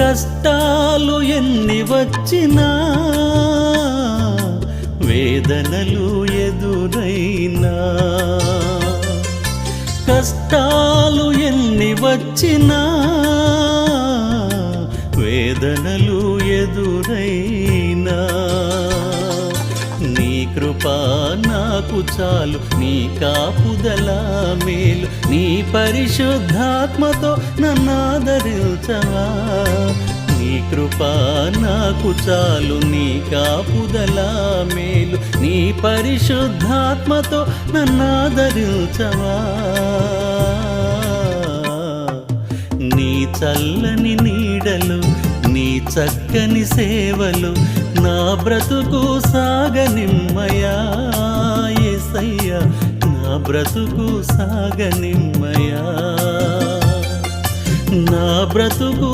కష్టాలు ఎన్ని వచ్చినా వేదనలు ఎదురైనా కష్టాలు ఎన్ని వచ్చినా వేదనలు ఎదురైనా నీ కృపా నాకు చాలు, నీ కాపుదల మేలు, నీ పరిశుద్ధాత్మతో నన్నాదరించవా. నీ కృపా నాకు చాలు, నీ కాపుదల మేలు, నీ పరిశుద్ధాత్మతో నన్నాదరించవా. నీ చల్లని నీడలు, నీ చక్కని సేవలు నా బ్రతుకు సాగనిమ్మయా యేసయ్యా, నా బ్రతుకు సాగనిమ్మయా, నా బ్రతుకు